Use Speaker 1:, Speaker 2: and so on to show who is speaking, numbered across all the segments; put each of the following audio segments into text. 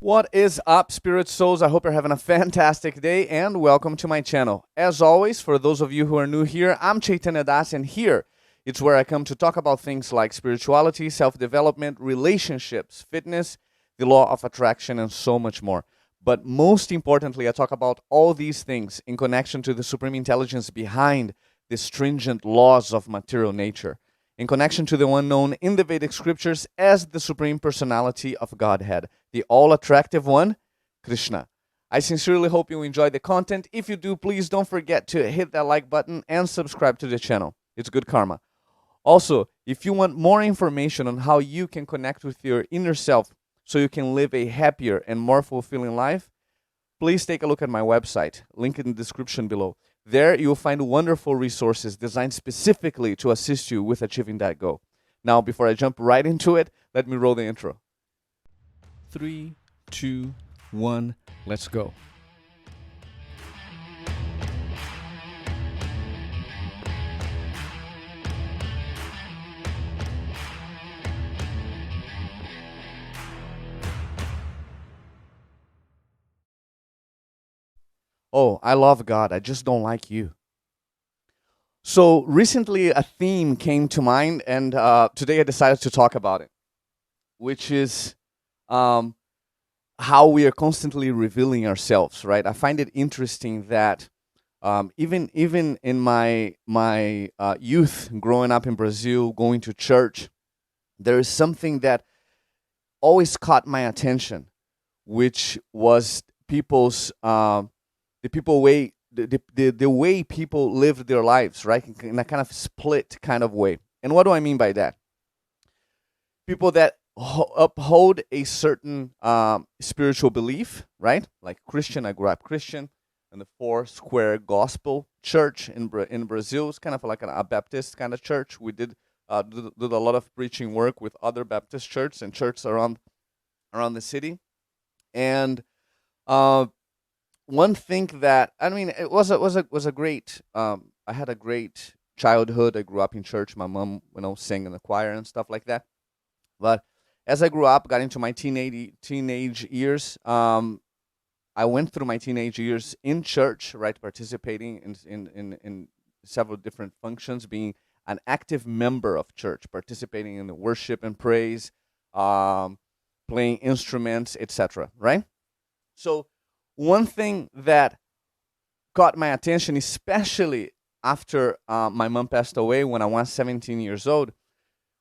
Speaker 1: What is up, spirit souls? I hope you're having a fantastic day and welcome to my channel. As always, for those of you who are new here, I'm Chaitanya Das, and here it's where I come to talk about things like spirituality, self-development, relationships, fitness, the law of attraction, and so much more. But most importantly, I talk about all these things in connection to the supreme intelligence behind the stringent laws of material nature, in connection to the one known in the Vedic scriptures as the Supreme Personality of Godhead, the all-attractive one, Kṛṣṇa. I sincerely hope you enjoy the content. If you do, please don't forget to hit that like button and subscribe to the channel. It's good karma. Also, if you want more information on how you can connect with your inner self so you can live a happier and more fulfilling life, please take a look at my website, link in the description below. There you'll find wonderful resources designed specifically to assist you with achieving that goal. Now, before I jump right into it, let me roll the intro. 3, 2, 1, let's go. Oh, I love God, I just don't like you. So recently a theme came to mind, and today I decided to talk about it, which is how we are constantly revealing ourselves, right? I find it interesting that even in my youth, growing up in Brazil, going to church, there is something that always caught my attention, which was people's the way people lived their lives, right? In a kind of split kind of way. And what do I mean by that? People that uphold a certain spiritual belief, right? Like Christian, I grew up Christian, and the Four Square Gospel Church in Brazil. It's kind of like a Baptist kind of church. We did a lot of preaching work with other Baptist churches and churches around the city. And one thing that, I mean, it was a great. I had a great childhood. I grew up in church. My mom, sang in the choir and stuff like that. But as I grew up, got into my teenage years, I went through my teenage years in church, right, participating in several different functions, being an active member of church, participating in the worship and praise, playing instruments, etc. Right? So one thing that caught my attention, especially after my mom passed away when I was 17 years old,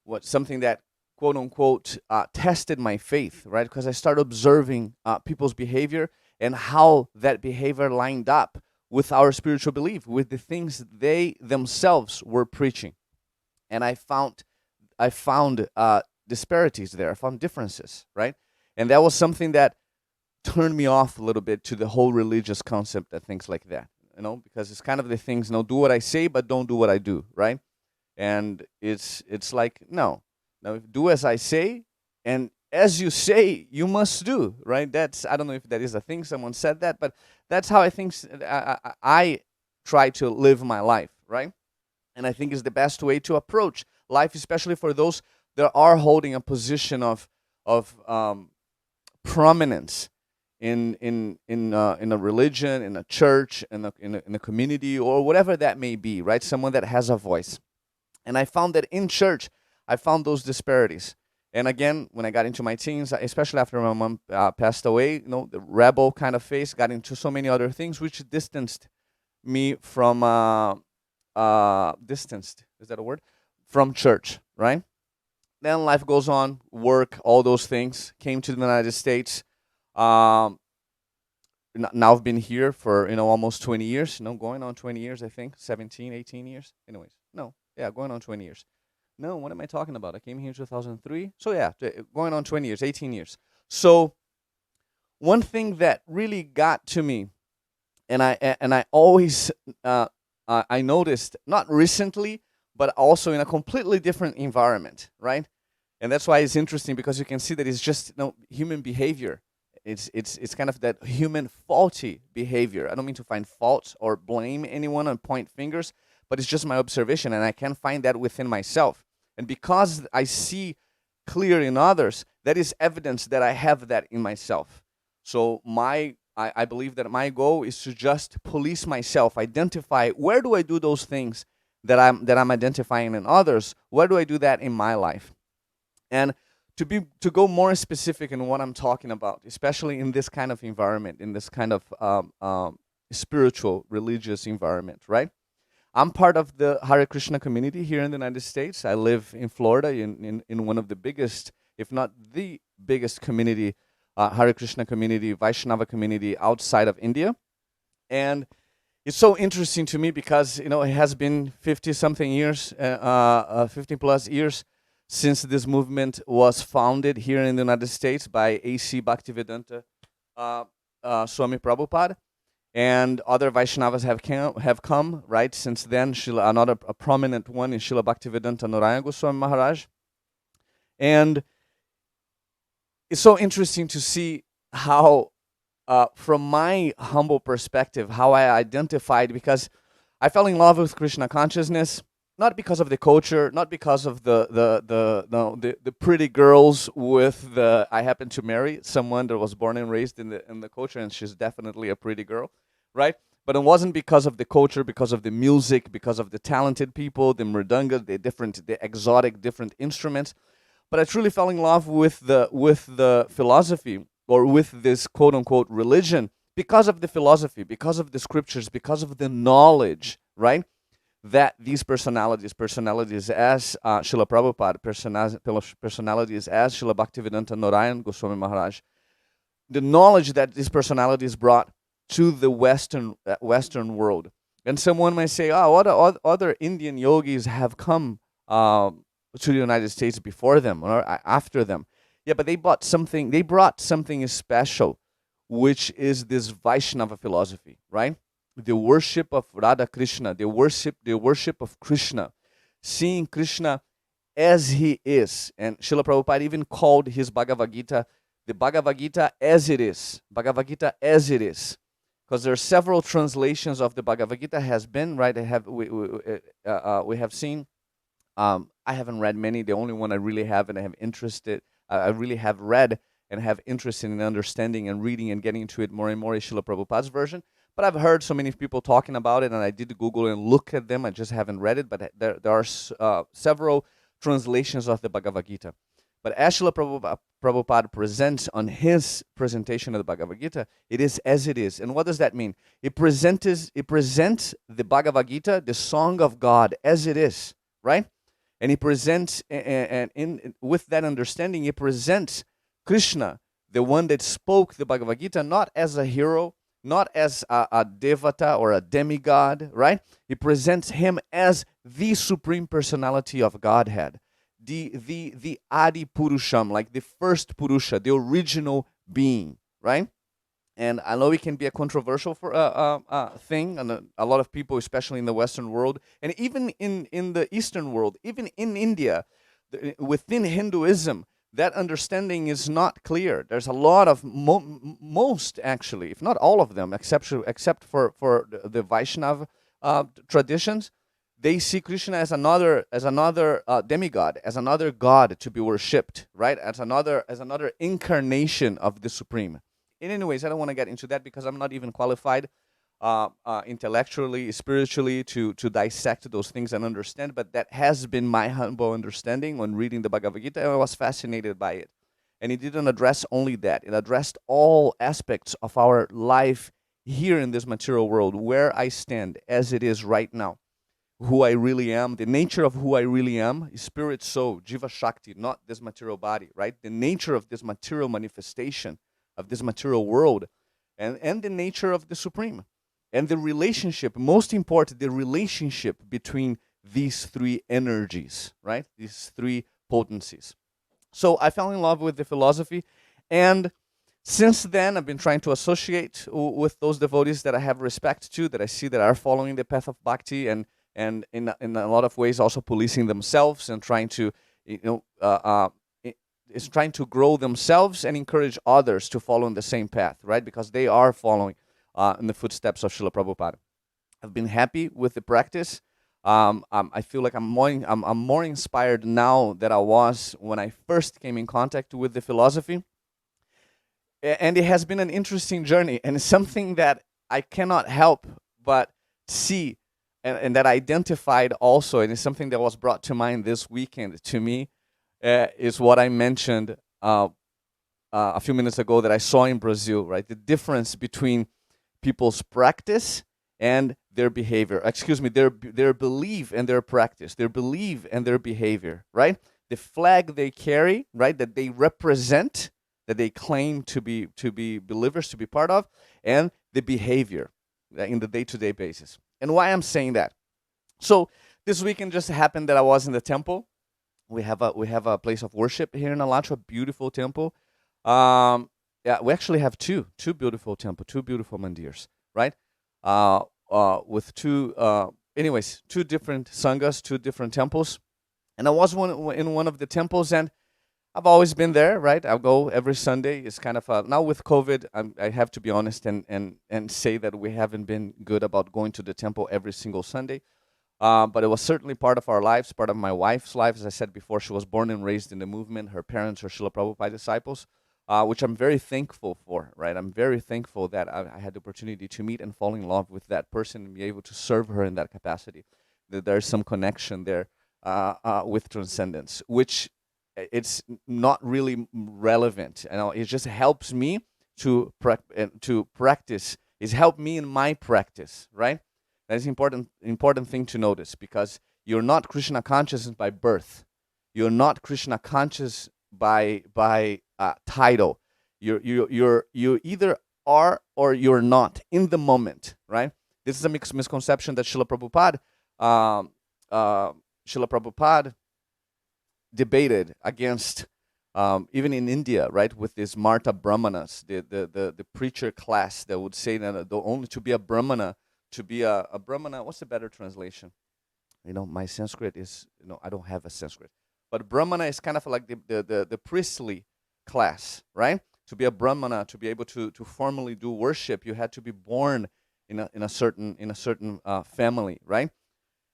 Speaker 1: was something that, quote unquote, tested my faith, right? Because I started observing people's behavior and how that behavior lined up with our spiritual belief, with the things they themselves were preaching. And I found disparities there. I found differences, right? And that was something that turned me off a little bit to the whole religious concept and things like that, because it's kind of the things, do what I say, but don't do what I do, right? And it's like, no, do as I say, and as you say, you must do, right? I don't know if that is a thing, someone said that, but that's how I think I try to live my life, right? And I think is the best way to approach life, especially for those that are holding a position of prominence in a religion, in a church, in a community, or whatever that may be, right? Someone that has a voice. And I found that in church, I found those disparities. And again, when I got into my teens, especially after my mom passed away, the rebel kind of phase, got into so many other things, which distanced me from, distanced, is that a word? From church, right? Then life goes on, work, all those things, came to the United States. Now I've been here for, almost 20 years, going on 20 years, I think, 17, 18 years. Anyways, going on 20 years. No, what am I talking about? I came here in 2003. So yeah, going on 20 years, 18 years. So one thing that really got to me, and I always, I noticed, not recently, but also in a completely different environment, right? And that's why it's interesting, because you can see that it's just human behavior. It's kind of that human faulty behavior. I don't mean to find faults or blame anyone and point fingers, but it's just my observation, and I can find that within myself. And because I see clear in others, that is evidence that I have that in myself. So I believe that my goal is to just police myself, identify where do I do those things that I'm identifying in others. Where do I do that in my life? And to go more specific in what I'm talking about, especially in this kind of environment, in this kind of spiritual, religious environment, right? I'm part of the Hare Krishna community here in the United States. I live in Florida in one of the biggest, if not the biggest community, Hare Krishna community, Vaishnava community outside of India. And it's so interesting to me because, it has been 50 something years, 50 plus years since this movement was founded here in the United States by A.C. Bhaktivedanta Swami Prabhupada. And other Vaishnavas have come, right, since then. A prominent one is Srila Bhaktivedanta Narayana Goswami Maharaj. And it's so interesting to see how, from my humble perspective, how I identified, because I fell in love with Krishna consciousness, not because of the culture, not because of the pretty girls with the. I happened to marry someone that was born and raised in the culture, and she's definitely a pretty girl, right? But it wasn't because of the culture, because of the music, because of the talented people, the mridanga, the exotic different instruments. But I truly fell in love with the philosophy, or with this quote unquote religion, because of the philosophy, because of the scriptures, because of the knowledge, right? That these personalities as Srila Prabhupada, personalities as Srila Bhaktivedanta Narayana Goswami Maharaj, the knowledge that these personalities brought to the Western world. And someone might say, oh, what other Indian yogis have come to the United States before them or after them? Yeah, but they brought something special, which is this Vaishnava philosophy, right? The worship of Radha Krishna, the worship of Kṛṣṇa, seeing Krishna as he is. And Srila Prabhupada even called his Bhagavad Gita the Bhagavad Gita as it is. Bhagavad Gita as it is. Because there are several translations of the Bhagavad Gita has been, right? We have seen. I haven't read many. The only one I really have and I really have read and have interest in understanding and reading and getting into it more and more is Srila Prabhupada's version. But I've heard so many people talking about it, and I did Google and look at them. I just haven't read it, but there are several translations of the Bhagavad Gita. But as Srila Prabhupada presents on his presentation of the Bhagavad Gita, it is as it is. And what does that mean? It presents the Bhagavad Gita, the song of God, as it is, right? And he presents, and with that understanding, he presents Kṛṣṇa, the one that spoke the Bhagavad Gita, not as a hero, not as a devata or a demigod, right? He presents him as the supreme personality of Godhead, the Adi Purusham, like the first Purusha, the original being, right? And I know it can be a controversial thing, and a lot of people, especially in the Western world, and even in the Eastern world, even in India, within Hinduism, that understanding is not clear. There's a lot of most actually, if not all of them, except for the Vaishnava traditions, they see Krishna as another demigod, as another god to be worshipped, right? As another incarnation of the Supreme. In any ways, I don't want to get into that because I'm not even qualified intellectually, spiritually to dissect those things and understand, but that has been my humble understanding when reading the Bhagavad Gita, and I was fascinated by it. And it didn't address only that. It addressed all aspects of our life here in this material world, where I stand as it is right now, who I really am, the nature of who I really am, spirit, soul, Jiva Shakti, not this material body, right? The nature of this material manifestation, of this material world, and the nature of the Supreme. And the relationship, most important, the relationship between these three energies, right? These three potencies. So I fell in love with the philosophy, and since then I've been trying to associate with those devotees that I have respect to, that I see that are following the path of bhakti, and in a lot of ways also policing themselves and trying to, is trying to grow themselves and encourage others to follow in the same path, right? Because they are following in the footsteps of Srila Prabhupada. I've been happy with the practice. I feel like I'm more inspired now than I was when I first came in contact with the philosophy. and it has been an interesting journey, and it's something that I cannot help but see, and that I identified also, and it's something that was brought to mind this weekend to me, is what I mentioned a few minutes ago that I saw in Brazil, right? The difference between people's practice and their behavior. Excuse me, their belief and their practice, their belief and their behavior, right? The flag they carry, right, that they represent, that they claim to be believers, to be part of, and the behavior in the day-to-day basis. And why I'm saying that? So this weekend just happened that I was in the temple. We have a place of worship here in Alachua, beautiful temple. Yeah, we actually have two beautiful temple, two beautiful mandirs, right? With two different sanghas, two different temples. And I was in one of the temples, and I've always been there, right? I'll go every Sunday. It's kind of now with COVID, I have to be honest and say that we haven't been good about going to the temple every single Sunday. But it was certainly part of our lives, part of my wife's life. As I said before, she was born and raised in the movement. Her parents are Srila Prabhupada disciples, which I'm very thankful for, right? I'm very thankful that I had the opportunity to meet and fall in love with that person and be able to serve her in that capacity. That there's some connection there with transcendence, which it's not really relevant. You know, it just helps me to practice. It's helped me in my practice, right? That is important thing to notice, because you're not Kṛṣṇa conscious by birth. You're not Kṛṣṇa conscious by title. You either are or you're not in the moment, right? This is a misconception that Srila Prabhupada debated against, even in India, right, with these Marta Brahmanas, the preacher class that would say that only to be a Brahmana. To be a Brahmana, what's the better translation? You know, my Sanskrit is, I don't have a Sanskrit. But Brahmana is kind of like the priestly class, right? To be a Brahmana, to be able to formally do worship, you had to be born in a certain family, right?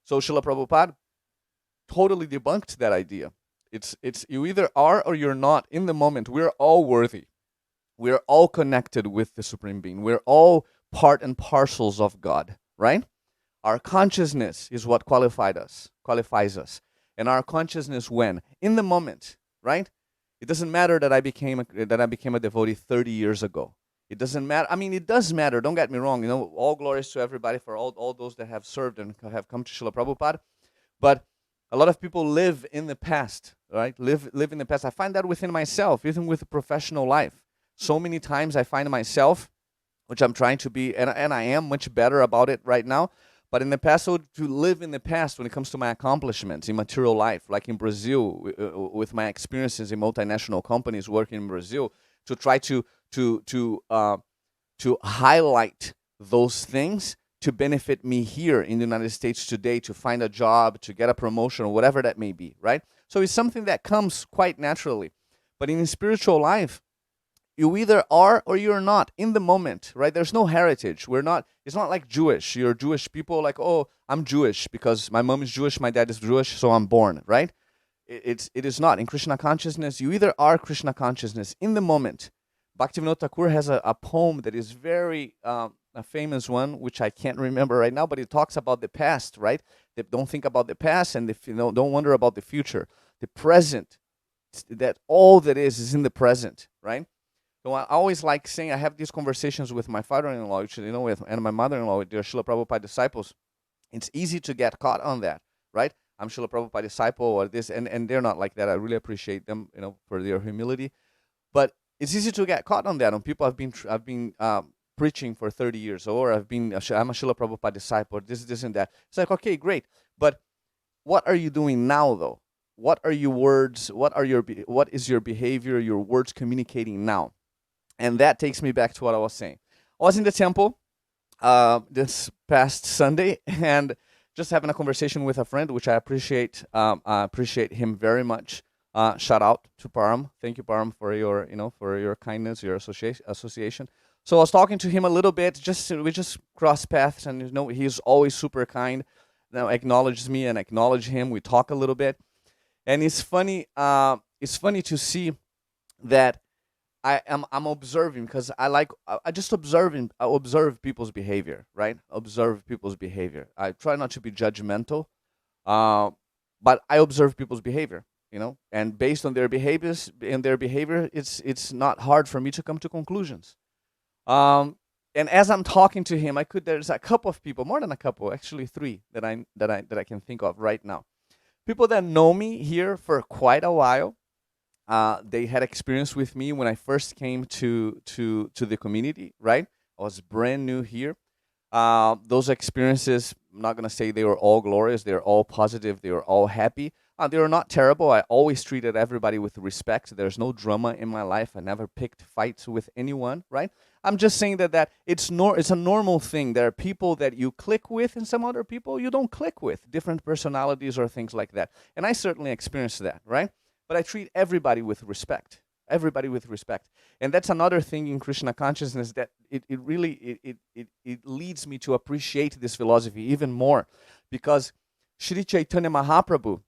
Speaker 1: So Srila Prabhupada totally debunked that idea. It's you either are or you're not in the moment. We're all worthy. We're all connected with the Supreme Being. We're all part and parcels of God, right? Our consciousness is what qualifies us. And our consciousness when? In the moment, right? It doesn't matter that I became a devotee 30 years ago. It doesn't matter. I mean, it does matter. Don't get me wrong. All glories to everybody for all those that have served and have come to Srila Prabhupada. But a lot of people live in the past, right? Live in the past. I find that within myself, even with professional life. So many times I find myself, which I'm trying to be, and I am much better about it right now. But in the past, so to live in the past when it comes to my accomplishments in material life, like in Brazil, with my experiences in multinational companies working in Brazil, to try to highlight those things to benefit me here in the United States today, to find a job, to get a promotion, or whatever that may be, right? So it's something that comes quite naturally. But in spiritual life, you either are or you're not in the moment, right? There's no heritage. It's not like Jewish. You're Jewish people like, oh, I'm Jewish because my mom is Jewish, my dad is Jewish, so I'm born, right? It is not. In Kṛṣṇa consciousness, you either are Kṛṣṇa consciousness in the moment. Bhaktivinoda Thakur has a poem that is very a famous one, which I can't remember right now, but it talks about the past, right? They don't think about the past and don't wonder about the future. The present, that all that is in the present, right? So I always like saying, I have these conversations with my father-in-law, and my mother-in-law, they're Srila Prabhupada disciples. It's easy to get caught on that, right? I'm Srila Prabhupada disciple or this, and they're not like that. I really appreciate them, for their humility. But it's easy to get caught on that. On people I've been preaching for 30 years, or I'm a Srila Prabhupada disciple, this and that. It's like, okay, great. But what are you doing now, though? What are your words? What is your behavior, your words communicating now? And that takes me back to what I was saying. I was in the temple this past Sunday and just having a conversation with a friend, which I appreciate. I appreciate him very much. Shout out to Param. Thank you, Param, for your kindness, your association. So I was talking to him a little bit. We just crossed paths, and he's always super kind. Now acknowledges me and acknowledge him. We talk a little bit, and it's funny. It's funny to see that I'm observing because I just observe people's behavior, right? Observe people's behavior. I try not to be judgmental, uh, but I observe people's behavior, and based on their behavior, it's not hard for me to come to conclusions. Um, and as I'm talking to him, there's a couple of people, more than a couple, actually three that I can think of right now. People that know me here for quite a while. They had experience with me when I first came to the community. Right, I was brand new here. Those experiences, I'm not gonna say they were all glorious. They were all positive. They were all happy. They were not terrible. I always treated everybody with respect. There's no drama in my life. I never picked fights with anyone. Right. I'm just saying that it's a normal thing. There are people that you click with, and some other people you don't click with. Different personalities or things like that. And I certainly experienced that. Right. But I treat everybody with respect. Everybody with respect. And that's another thing in Krishna consciousness that it really it leads me to appreciate this philosophy even more, because Sri Chaitanya Mahaprabhu,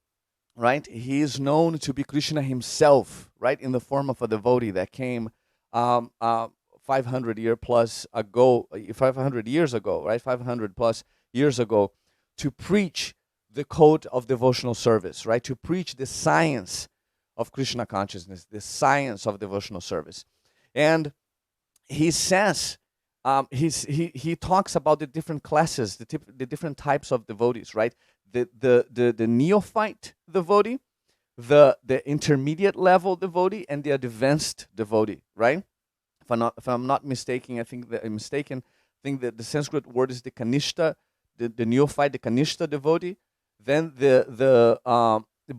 Speaker 1: right, he is known to be Krishna himself, right, in the form of a devotee that came 500 years ago, right, 500 plus years ago, to preach the code of devotional service, right, to preach the science of Krishna consciousness, the science of devotional service. And he says, he talks about the different classes, the different types of devotees, right? The neophyte devotee, the intermediate level devotee, and the advanced devotee, right? If I'm not mistaken, I think that the Sanskrit word is the kanishta, the neophyte, the kanishta devotee, then the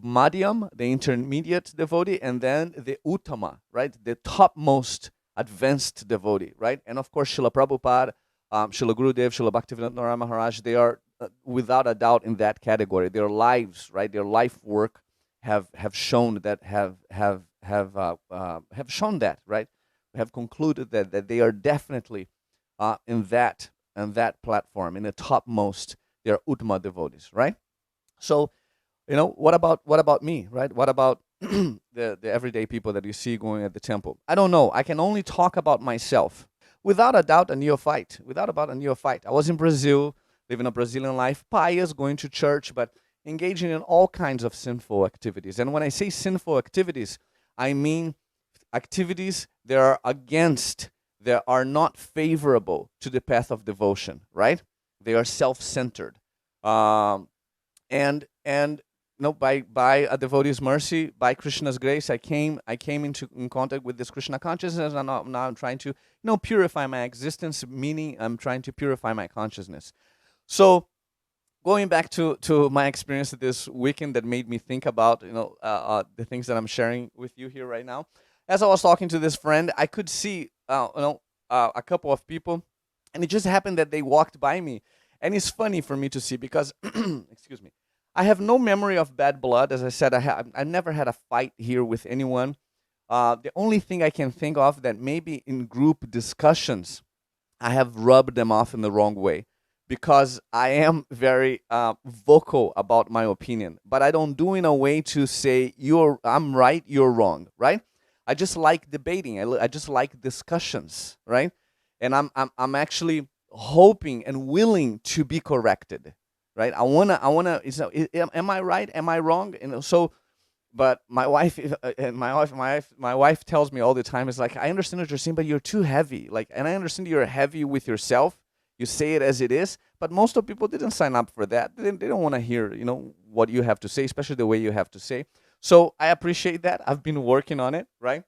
Speaker 1: madhyam, the intermediate devotee, and then the uttama, right, the topmost advanced devotee, right? And of course, Srila Prabhupada, Srila Gurudev, Srila Bhaktivedanta Narayana Maharaj, they are without a doubt in that category. Their lives, right, their life work have shown that have shown that, right? Have concluded that they are definitely in that platform, in the topmost. They are uttama devotees, right? So, what about me, right? What about the everyday people that you see going at the temple? I don't know. I can only talk about myself. Without a doubt, a neophyte. I was in Brazil, living a Brazilian life, pious, going to church, but engaging in all kinds of sinful activities. And when I say sinful activities, I mean activities that are not favorable to the path of devotion, right? They are self-centered. And by a devotee's mercy, by Krishna's grace, I came in contact with this Krishna consciousness, and now I'm trying to purify my existence, meaning I'm trying to purify my consciousness. So, going back to my experience this weekend that made me think about the things that I'm sharing with you here right now. As I was talking to this friend, I could see a couple of people, and it just happened that they walked by me, and it's funny for me to see because excuse me. I have no memory of bad blood. As I said, I never had a fight here with anyone. The only thing I can think of that maybe in group discussions, I have rubbed them off in the wrong way, because I am very vocal about my opinion, but I don't do in a way to say I'm right, you're wrong, right? I just like debating. I just like discussions, right? And I'm actually hoping and willing to be corrected, right? I wanna. Am I right? Am I wrong? So, but my wife tells me all the time, is like, I understand what you're saying, but you're too heavy. Like, and I understand you're heavy with yourself. You say it as it is, but most of people didn't sign up for that. They don't want to hear, what you have to say, especially the way you have to say. So I appreciate that. I've been working on it, right?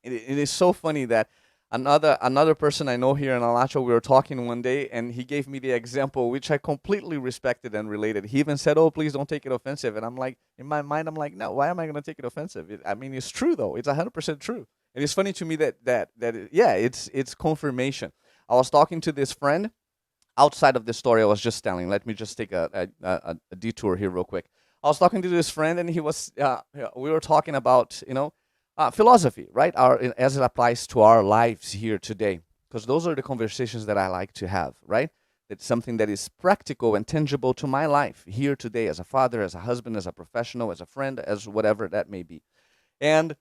Speaker 1: It is so funny that another person I know here in Alacho, we were talking one day, and he gave me the example, which I completely respected and related. He even said, "Oh, please don't take it offensive." And I'm like, in my mind, I'm like, no, why am I going to take it offensive? It's true though. It's 100% true. And it's funny to me it's confirmation. I was talking to this friend outside of the story I was just telling. Let me just take a detour here real quick. I was talking to this friend, and we were talking about philosophy, right? As it applies to our lives here today, because those are the conversations that I like to have, right? It's something that is practical and tangible to my life here today, as a father, as a husband, as a professional, as a friend, as whatever that may be. And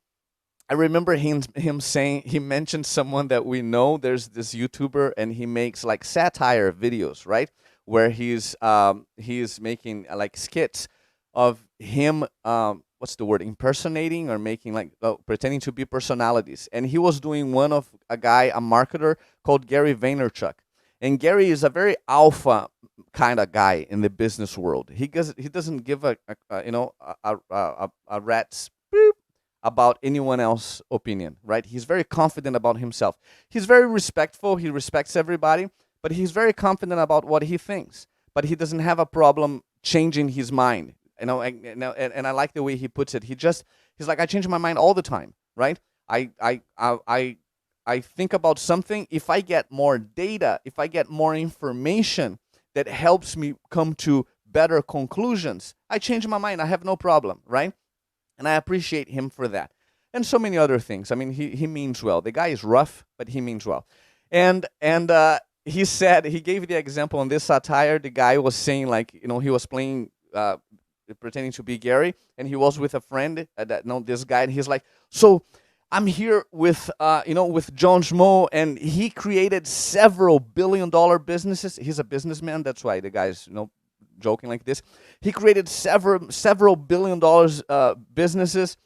Speaker 1: I remember him saying, he mentioned someone that we know. There's this YouTuber, and he makes like satire videos, right? Where he's making like skits of him, what's the word, impersonating or making like, pretending to be personalities. And he was doing one of a guy, a marketer called Gary Vaynerchuk. And Gary is a very alpha kind of guy in the business world. He doesn't give a rat's beep about anyone else's opinion, right? He's very confident about himself. He's very respectful. He respects everybody, but he's very confident about what he thinks. But he doesn't have a problem changing his mind. And I like the way he puts it. He's like, I change my mind all the time, right? I think about something. If I get more data, if I get more information that helps me come to better conclusions, I change my mind. I have no problem, right? And I appreciate him for that. And so many other things. I mean, he means well. The guy is rough, but he means well. And he said, he gave the example in this satire. The guy was saying, like, he was playing, pretending to be Gary, and he was with a friend, this guy, and he's like, so I'm here with, with John Schmo, and he created several billion-dollar businesses. He's a businessman. That's why the guy's, joking like this. He created several billion dollars businesses.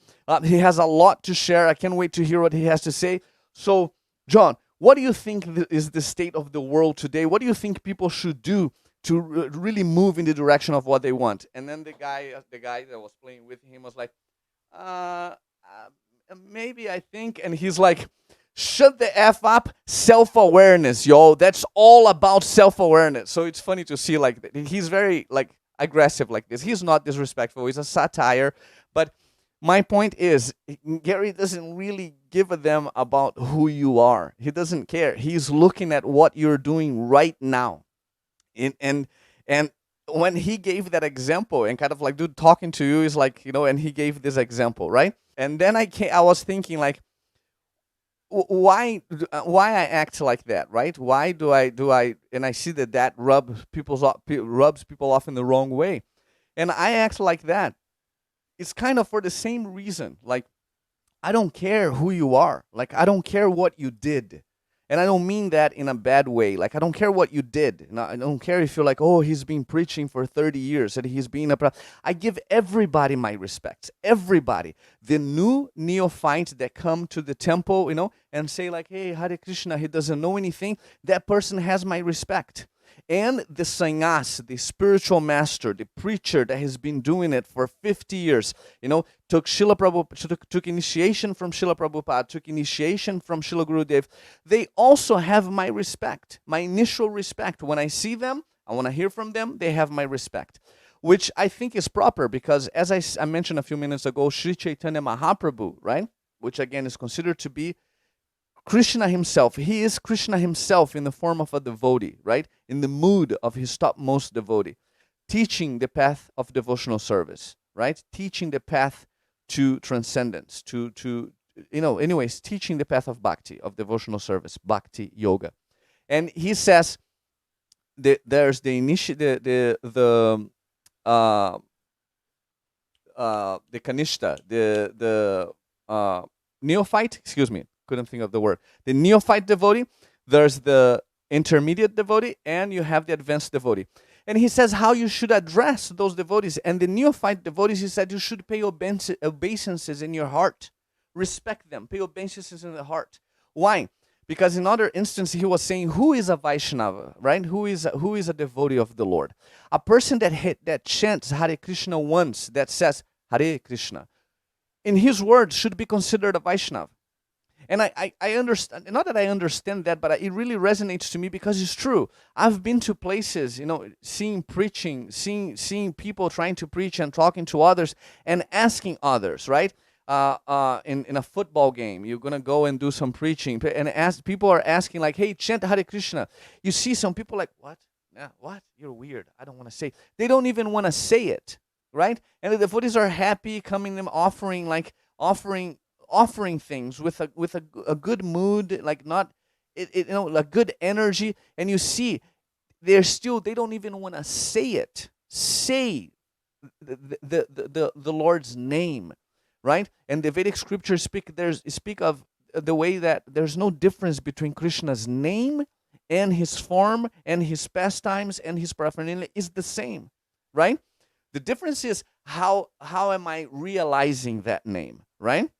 Speaker 1: He has a lot to share. I can't wait to hear what he has to say. So, John, what do you think is the state of the world today? What do you think people should do to really move in the direction of what they want? And then the guy that was playing with him was like, maybe I think, and he's like, shut the F up, self-awareness, yo. That's all about self-awareness. So it's funny to see, like, he's very, like, aggressive like this. He's not disrespectful. He's a satire. But my point is, Gary doesn't really give a damn about who you are. He doesn't care. He's looking at what you're doing right now. And when he gave that example, and kind of like, dude, talking to you is like, and he gave this example, right? And then I was thinking, like, why I act like that, right? Why do I and I see that rubs people off in the wrong way, and I act like that. It's kind of for the same reason. Like, I don't care who you are. Like, I don't care what you did. And I don't mean that in a bad way. Like, I don't care what you did. And I don't care if you're like, oh, he's been preaching for 30 years and he's been I give everybody my respects. Everybody. The new neophytes that come to the temple, and say like, hey, Hare Krishna, he doesn't know anything. That person has my respect. And the sannyas, the spiritual master, the preacher that has been doing it for 50 years, took initiation from Srila Prabhupada, took initiation from Srila Gurudev. They also have my respect, my initial respect. When I see them, I want to hear from them, they have my respect, which I think is proper because, as I mentioned a few minutes ago, Sri Chaitanya Mahaprabhu, right, which again is considered to be Kṛṣṇa himself. He is Kṛṣṇa himself in the form of a devotee, right? In the mood of his topmost devotee, teaching the path of devotional service, right? Teaching the path to transcendence, anyways, teaching the path of bhakti, of devotional service, bhakti yoga. And he says that there's the kanishta, the neophyte, excuse me, couldn't think of the word. The neophyte devotee, there's the intermediate devotee, and you have the advanced devotee. And he says how you should address those devotees. And the neophyte devotees, he said, you should pay obeisances in your heart. Respect them. Pay obeisances in the heart. Why? Because in other instances, he was saying, who is a Vaishnava, right? Who is a devotee of the Lord? A person that chants Hare Krishna once, that says Hare Krishna, in his words, should be considered a Vaishnava. And I understand, not that I understand that, but it really resonates to me because it's true. I've been to places, seeing preaching, seeing people trying to preach and talking to others and asking others, right? In a football game, you're going to go and do some preaching, and people are asking like, hey, chant Hare Krishna. You see some people like, what? Yeah, what? You're weird. I don't want to say. They don't even want to say it, right? And the devotees are happy coming them offering things with a good mood, like not like good energy, and you see they don't even want to say the Lord's name, right? And the Vedic scriptures speak of the way that there's no difference between Krishna's name and his form and his pastimes and his paraphernalia is the same, right? The difference is how am I realizing that name, right?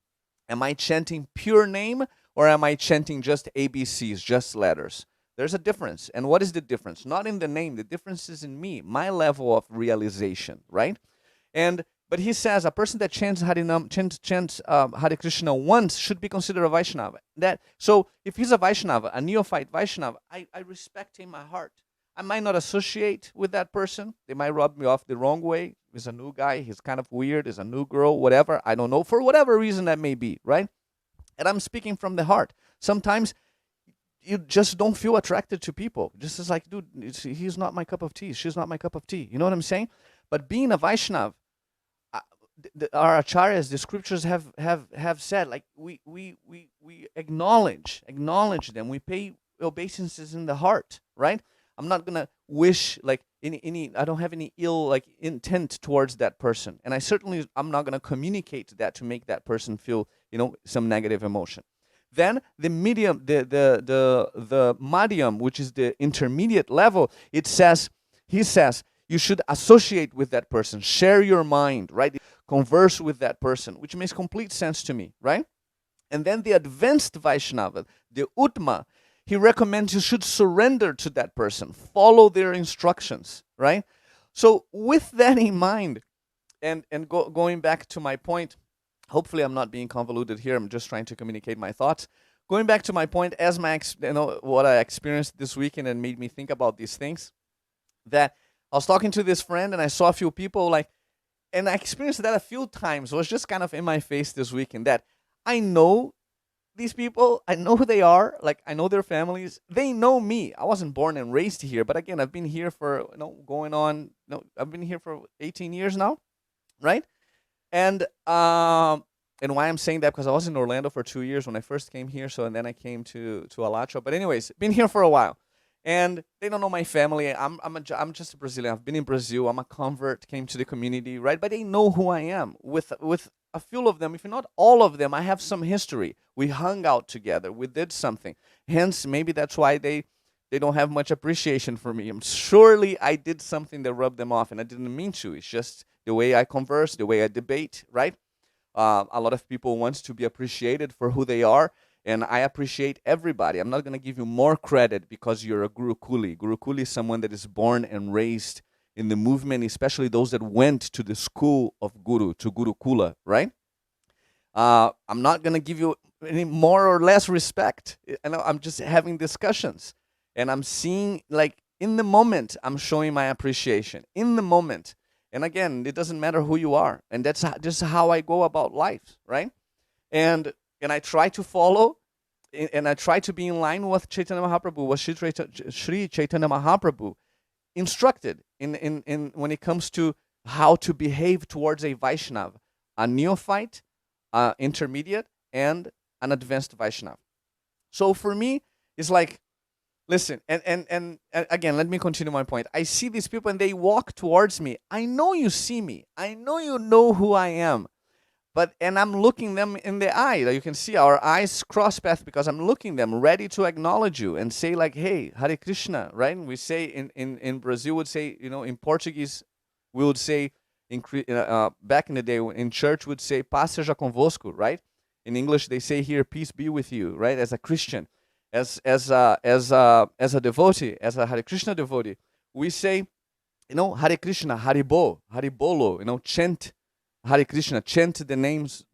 Speaker 1: Am I chanting pure name or am I chanting just ABCs, just letters? There's a difference. And what is the difference? Not in the name, the difference is in me, my level of realization, right? And but he says a person that chants Hare Krishna once should be considered a Vaishnava. So if he's a Vaishnava, a neophyte Vaishnava, I respect him in my heart. I might not associate with that person. They might rub me off the wrong way. He's a new guy. He's kind of weird. He's a new girl, whatever. I don't know. For whatever reason that may be, right? And I'm speaking from the heart. Sometimes you just don't feel attracted to people. Just as like, dude, he's not my cup of tea. She's not my cup of tea. You know what I'm saying? But being a Vaishnava, our acharyas, the scriptures have said, like we acknowledge them. We pay obeisances in the heart, right? I'm not gonna wish like any. I don't have any ill like intent towards that person, and I'm not gonna communicate that to make that person feel some negative emotion. Then the medium, the madhyam, which is the intermediate level, he says you should associate with that person, share your mind, right? Converse with that person, which makes complete sense to me, right? And then the advanced Vaishnava, the Uttama, he recommends you should surrender to that person, follow their instructions, right? So with that in mind, and going back to my point, hopefully I'm not being convoluted here. I'm just trying to communicate my thoughts. Going back to my point, as what I experienced this weekend and made me think about these things, that I was talking to this friend and I saw a few people and I experienced that a few times. It was just kind of in my face this weekend that I know these people, I know who they are, like I know their families, they know me. I wasn't born and raised here, but again, I've been here for, I've been here for 18 years now, right? And why I'm saying that, because I was in Orlando for 2 years when I first came here, and then I came to Alatra. But anyways, been here for a while. And they don't know my family. I'm just a Brazilian. I've been in Brazil. I'm a convert, came to the community, right? But they know who I am. With a few of them, if not all of them, I have some history. We hung out together. We did something. Hence, maybe that's why they don't have much appreciation for me. Surely I did something that rubbed them off, and I didn't mean to. It's just the way I converse, the way I debate, right? A lot of people want to be appreciated for who they are, and I appreciate everybody. I'm not going to give you more credit because you're a Gurukuli. Gurukuli is someone that is born and raised in the movement, especially those that went to the school of Guru, to Gurukula, right? I'm not going to give you any more or less respect. I'm just having discussions, and I'm seeing, like, in the moment, I'm showing my appreciation. In the moment. And again, it doesn't matter who you are. And that's just how I go about life, right? And I try to follow, and I try to be in line with Chaitanya Mahaprabhu, what Sri Chaitanya Mahaprabhu instructed in when it comes to how to behave towards a Vaishnava, a neophyte, intermediate, and an advanced Vaishnava. So for me, it's like, listen, and again, let me continue my point. I see these people and they walk towards me. I know you see me. I know you know who I am. And I'm looking them in the eye. You can see our eyes cross path because I'm looking them, ready to acknowledge you and say like, hey, Hare Krishna, right? And we say in Brazil, would say, in Portuguese, we would say, back in the day, in church, would say, paz seja convosco, right? In English, they say here, peace be with you, right? As a Christian, as a devotee, as a Hare Krishna devotee, we say, Hare Krishna, Haribo, Haribolo, chant Hare Krishna, chant the names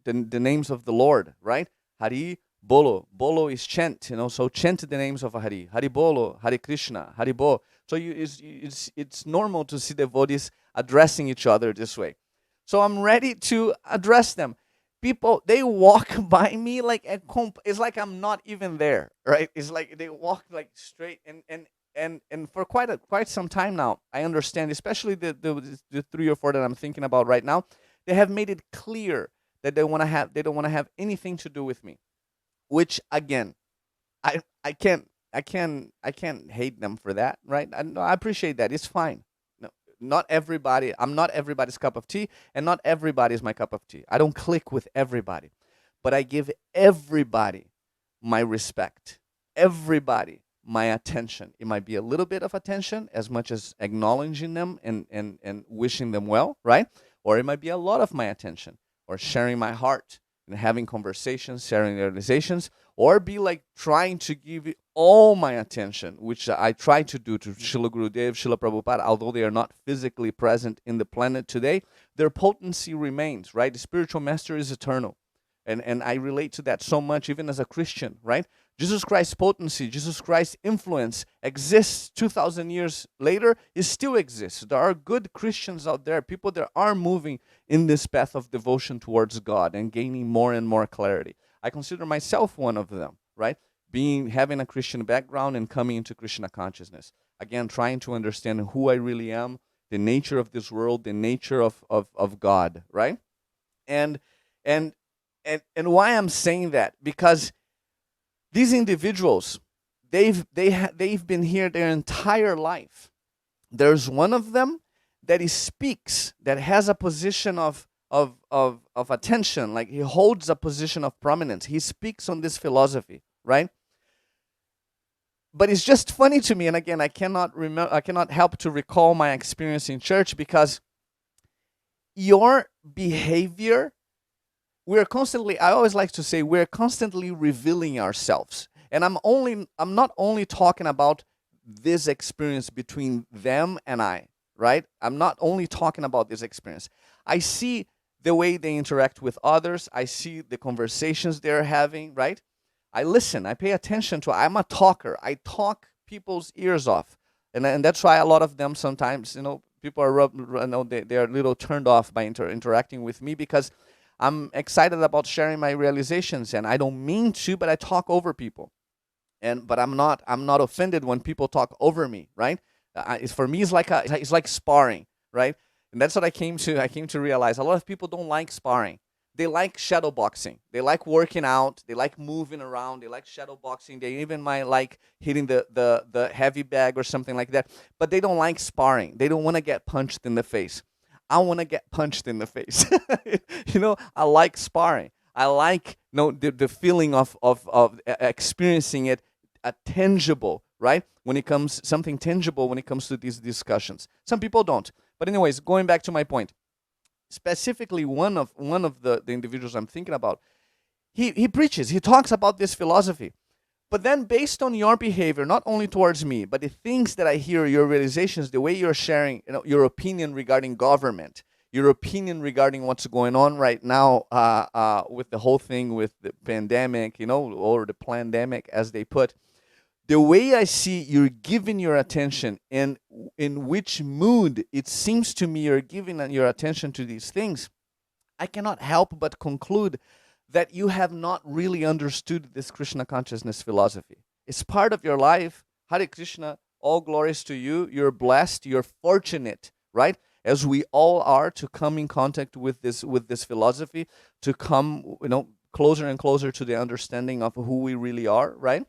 Speaker 1: of the Lord, right? Hari Bolo. Bolo is chant, so chant the names of Hari. Hari Bolo, Hare Krishna, Haribo. So it's normal to see devotees addressing each other this way. So I'm ready to address them. People, they walk by me like it's like I'm not even there, right? It's like they walk like straight and for quite some time now, I understand, especially the 3 or 4 that I'm thinking about right now. They have made it clear that they don't want to have anything to do with me, which again, I can't hate them for that, right? I appreciate that. It's fine. No, not everybody, I'm not everybody's cup of tea, and not everybody is my cup of tea. I don't click with everybody, but I give everybody my respect, everybody my attention. It might be a little bit of attention, as much as acknowledging them and wishing them well, right? Or it might be a lot of my attention, or sharing my heart and having conversations, sharing realizations, or be like trying to give it all my attention, which I try to do to Srila Gurudev, Srila Prabhupada. Although they are not physically present in the planet today, their potency remains, right? The spiritual master is eternal. And I relate to that so much, even as a Christian, right? Jesus Christ's potency, Jesus Christ's influence exists 2,000 years later. It still exists. There are good Christians out there, people that are moving in this path of devotion towards God and gaining more and more clarity. I consider myself one of them, right? Having a Christian background and coming into Kṛṣṇa consciousness. Again, trying to understand who I really am, the nature of this world, the nature of God, right? And why I'm saying that, because these individuals, they've been here their entire life. There's one of them that he speaks, that has a position of attention, like he holds a position of prominence. He speaks on this philosophy, right? But it's just funny to me, and again, I cannot help to recall my experience in church, because your behavior, I always like to say, we're constantly revealing ourselves. And I'm not only talking about this experience between them and I, right? I'm not only talking about this experience. I see the way they interact with others. I see the conversations they're having, right? I listen, I pay attention to, I'm a talker. I talk people's ears off. And that's why a lot of them sometimes, people are, they're a little turned off by interacting with me, because I'm excited about sharing my realizations, and I don't mean to, but I talk over people. But I'm not offended when people talk over me, right? For me, it's like sparring, right? And that's what I came to realize. A lot of people don't like sparring. They like shadow boxing. They like working out. They like moving around. They like shadow boxing. They even might like hitting the heavy bag or something like that. But they don't like sparring. They don't want to get punched in the face. I want to get punched in the face. I like sparring. I like the feeling of experiencing it, tangible, right? Something tangible when it comes to these discussions. Some people don't. But anyways, going back to my point, specifically one of the individuals I'm thinking about, he preaches, he talks about this philosophy. But then based on your behavior, not only towards me, but the things that I hear, your realizations, the way you're sharing, your opinion regarding government, your opinion regarding what's going on right now with the whole thing with the pandemic, or the plandemic, as they put, the way I see you're giving your attention and in which mood it seems to me you're giving your attention to these things, I cannot help but conclude that you have not really understood this Kṛṣṇa consciousness philosophy. It's part of your life. Hare Krsna, all glories to you. You're blessed. You're fortunate, right? As we all are, to come in contact with this philosophy, to come, closer and closer to the understanding of who we really are, right?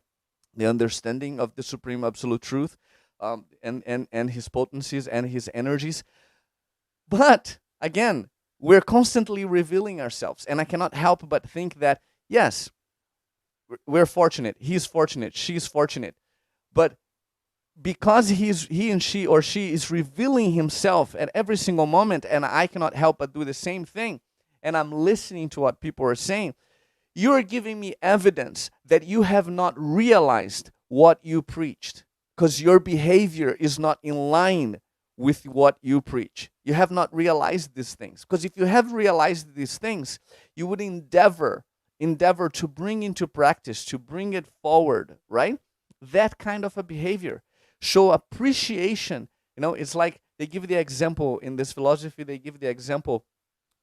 Speaker 1: The understanding of the Supreme Absolute Truth, and his potencies and his energies. But again, we're constantly revealing ourselves, and I cannot help but think that, yes, we're fortunate, he's fortunate, she's fortunate, but because he and she or she is revealing himself at every single moment, and I cannot help but do the same thing, and I'm listening to what people are saying, you're giving me evidence that you have not realized what you preached, because your behavior is not in line with what you preach. You have not realized these things. Because if you have realized these things, you would endeavor to bring into practice, to bring it forward, right? That kind of a behavior. Show appreciation. It's like they give the example in this philosophy, they give the example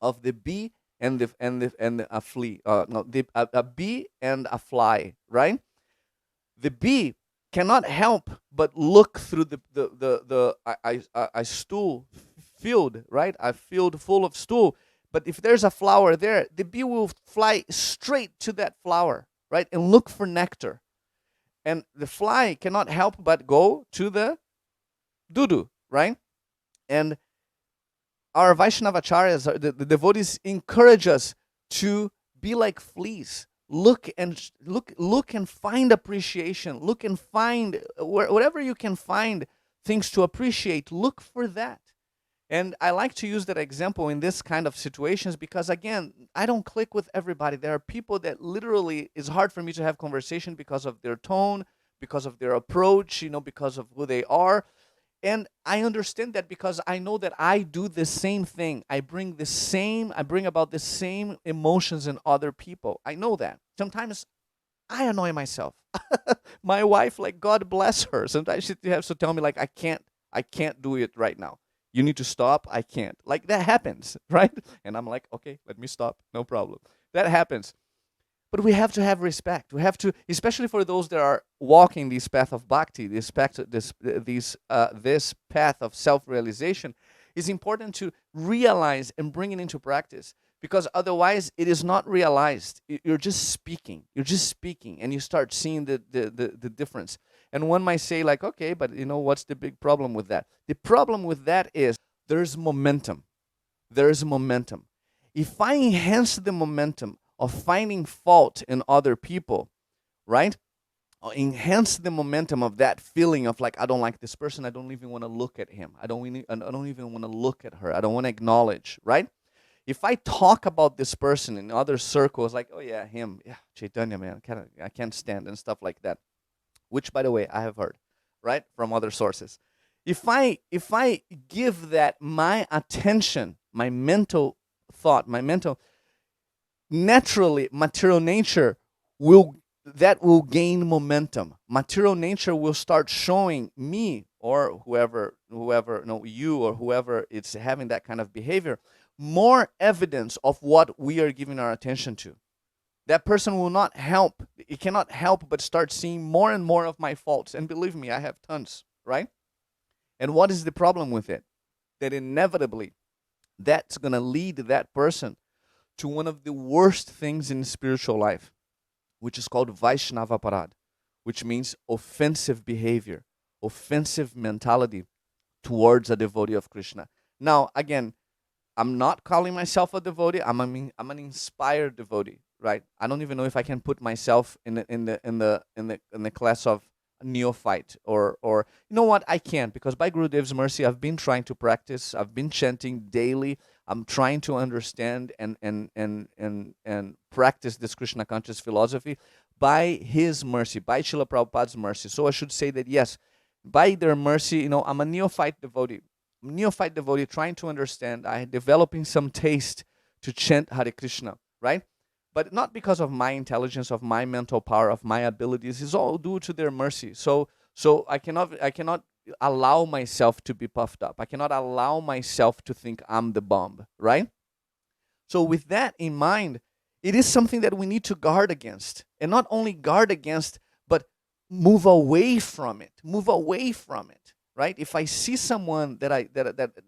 Speaker 1: of the bee and a flea. A bee and a fly, right? The bee cannot help but look through a stool field, right? A field full of stool. But if there's a flower there, the bee will fly straight to that flower, right? And look for nectar. And the fly cannot help but go to the doo-doo, right? And our Vaishnavacharyas, the devotees, encourage us to be like fleas. Look and find appreciation. Look and find wherever you can find things to appreciate. Look for that. And I like to use that example in this kind of situations because, again, I don't click with everybody. There are people that literally it's hard for me to have conversation because of their tone, because of their approach, because of who they are. And I understand that because I know that I do the same thing. I bring about the same emotions in other people. I know that. Sometimes I annoy myself. My wife, like, God bless her. Sometimes she has to tell me, like, I can't do it right now. You need to stop. I can't. Like, that happens, right? And I'm like, okay, let me stop. No problem. That happens. But we have to have respect. We have to, especially for those that are walking this path of bhakti, this path of self-realization. It's important to realize and bring it into practice, because otherwise it is not realized. You're just speaking. And you start seeing the difference. And one might say, like, okay, but what's the big problem with that? The problem with that is there's momentum. If I enhance the momentum of finding fault in other people, right? Or enhance the momentum of that feeling of, like, I don't like this person. I don't even want to look at him. I don't even want to look at her. I don't want to acknowledge, right? If I talk about this person in other circles, like, oh yeah, him, yeah, Chaitanya, man, I can't stand, and stuff like that, which, by the way, I have heard, right, from other sources. If I give that my attention, my mental thought, naturally, material nature will gain momentum. Material nature will start showing me, or whoever, you or whoever it's having that kind of behavior, more evidence of what we are giving our attention to. That person will not help. It cannot help but start seeing more and more of my faults. And believe me, I have tons, right? And what is the problem with it? That inevitably, that's going to lead that person to one of the worst things in spiritual life, which is called Vaishnava parad, which means offensive behavior, offensive mentality towards a devotee of Kṛṣṇa. Now, again, I'm not calling myself a devotee. I'm an inspired devotee, right? I don't even know if I can put myself in the class of neophyte, or you know what? I can't, because by Gurudev's mercy, I've been trying to practice. I've been chanting daily. I'm trying to understand and practice this Krishna conscious philosophy by his mercy, by Srila Prabhupada's mercy. So I should say that, yes, by their mercy, I'm a neophyte devotee. Trying to understand. I'm developing some taste to chant Hare Krsna, right? But not because of my intelligence, of my mental power, of my abilities. It's all due to their mercy. So I cannot allow myself to be puffed up. I cannot allow myself to think I'm the bomb, right? So with that in mind, it is something that we need to guard against. And not only guard against, but move away from it. Right? If I see someone that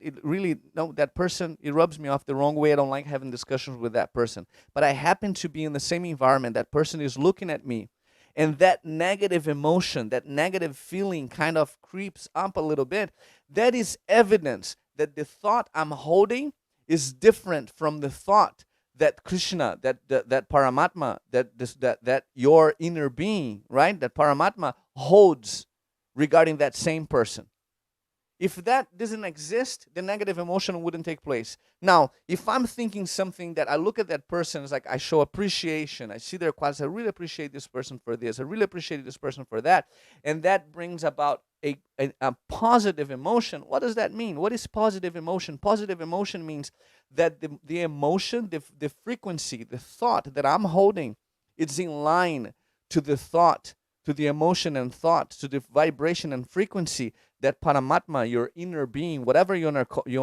Speaker 1: it really, no, that person, it rubs me off the wrong way. I don't like having discussions with that person. But I happen to be in the same environment. That person is looking at me, and that negative emotion, that negative feeling kind of creeps up a little bit. That is evidence that the thought I'm holding is different from the thought that Kṛṣṇa, that Paramatma, that your inner being, right? That Paramatma holds regarding that same person. If that doesn't exist, the negative emotion wouldn't take place. Now, if I'm thinking something that I look at that person, it's like I show appreciation. I see their qualities. I really appreciate this person for this. I really appreciate this person for that. And that brings about a positive emotion. What does that mean? What is positive emotion? Positive emotion means that the emotion, the frequency, the thought that I'm holding, it's in line to the thought, to the emotion and thought, to the vibration and frequency that Paramatma, your inner being, whatever you want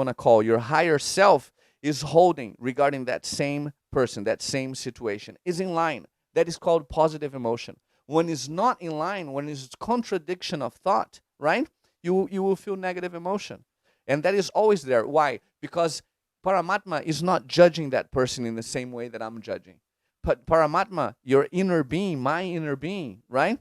Speaker 1: to call, your higher self, is holding regarding that same person, that same situation, is in line. That is called positive emotion. When it's not in line, when it's contradiction of thought, right, you will feel negative emotion. And that is always there. Why? Because Paramatma is not judging that person in the same way that I'm judging. But Paramatma, your inner being, my inner being, right?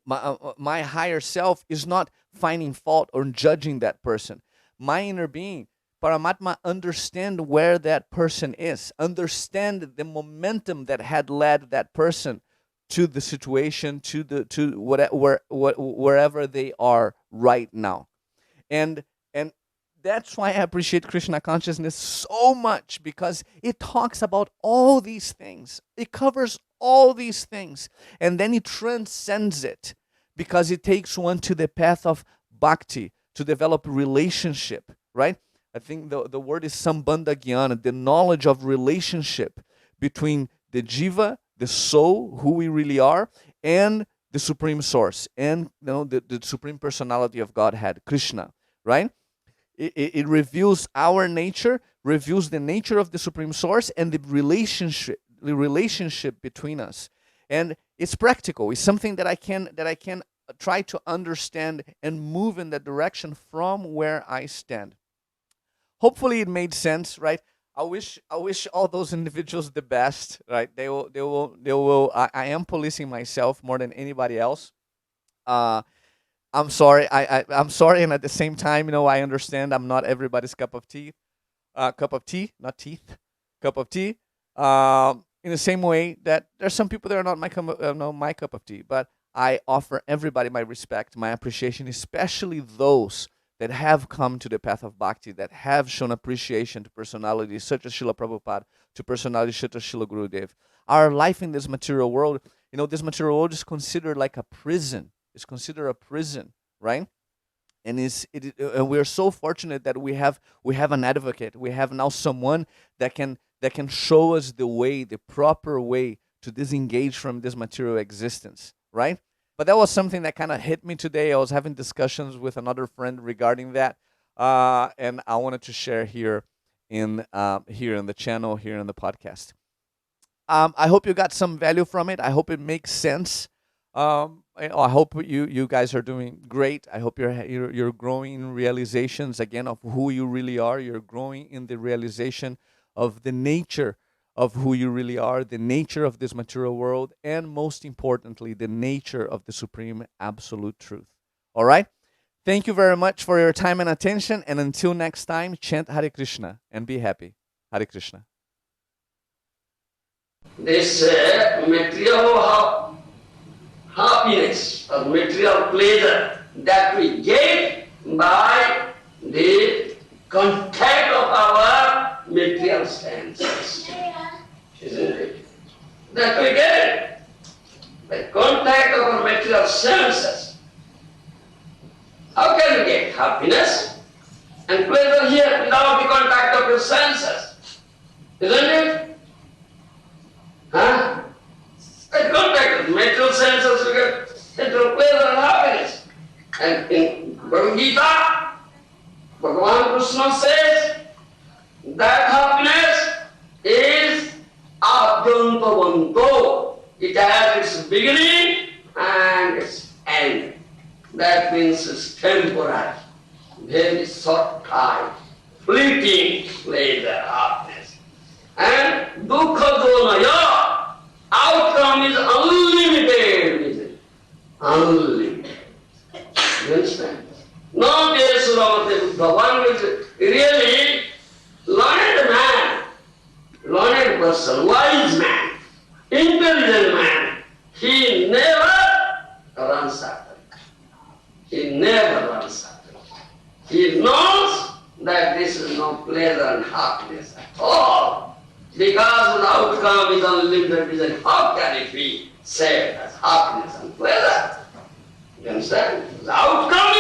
Speaker 1: My higher self is not finding fault or judging that person. my inner being, Paramatma, understand where that person is, understand the momentum that had led that person to the situation, wherever they are right now. And that's why I appreciate Krishna consciousness so much, because it talks about all these things. It covers all these things, and then it transcends it, because it takes one to the path of bhakti, to develop relationship, right? I think the word is sambandha jnana, the knowledge of relationship between the jiva, the soul, who we really are, and the supreme source, and the supreme personality of Godhead, Krishna, right? It reveals our nature, reveals the nature of the supreme source, and the relationship between us. And it's practical. It's something that I can try to understand and move in that direction from where I stand. Hopefully it made sense, right? I wish all those individuals the best, right? They will. I am policing myself more than anybody else. I'm sorry. I'm sorry, and at the same time, I understand I'm not everybody's cup of tea. Cup of tea, not teeth. Cup of tea. In the same way that there's some people that are not my cup of tea, but I offer everybody my respect, my appreciation, especially those that have come to the path of bhakti, that have shown appreciation to personalities such as Srila Prabhupada, to personalities such as Srila Gurudev. Our life in this material world, this material world is considered like a prison. It's considered a prison, right? And we're so fortunate that we have an advocate. We have now someone that can show us the way, the proper way to disengage from this material existence, right? But that was something that kind of hit me today. I was having discussions with another friend regarding that, and I wanted to share here in the channel, here in the podcast. I hope you got some value from it. I hope it makes sense. I hope you guys are doing great. I hope you're growing in realizations again of who you really are. You're growing in the realization of the nature of who you really are, the nature of this material world, and most importantly, the nature of the supreme absolute truth. All right? Thank you very much for your time and attention, and until next time, chant Hare Krishna and be happy. Hare Krishna.
Speaker 2: This material happiness or material pleasure that we get by the contact of our material senses, isn't it? That we get the contact of our material senses. How can you get happiness and pleasure here without the contact of your senses? Isn't it? Huh? The contact of material senses, you get material pleasure and happiness. And in Bhagavad Gita, Bhagavan Kṛṣṇa says that happiness is abhyantavanto. It has its beginning and its end. That means it's temporary, very short time, fleeting pleasure, happiness. And dukkha donaya, outcome is unlimited, isn't it? Unlimited. You understand? Not the one who is really learned person, wise man, intelligent man. He never runs after it. He never runs after it. He knows that this is no pleasure and happiness at all. Because the outcome is unlimited, how can it be said as happiness and pleasure? You understand? The outcome